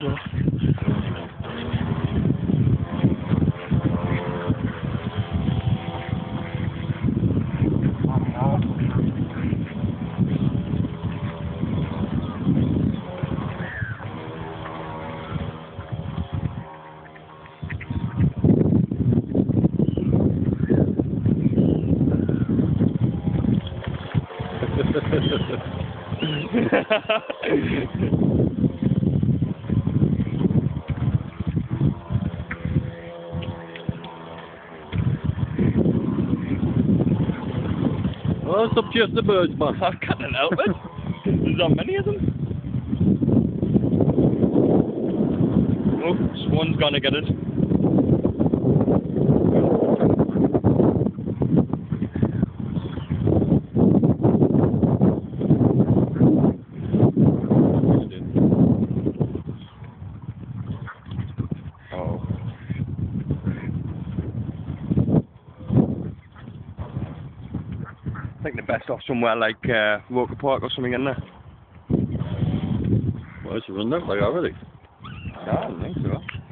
Well, stop chasing the birds, man. I can't help it. There's not many of them. Oh, swan's gonna get it. Oh. I think they're best off somewhere like Walker Park or something, isn't there? Well, it's a run out like already. Yeah, I don't think so.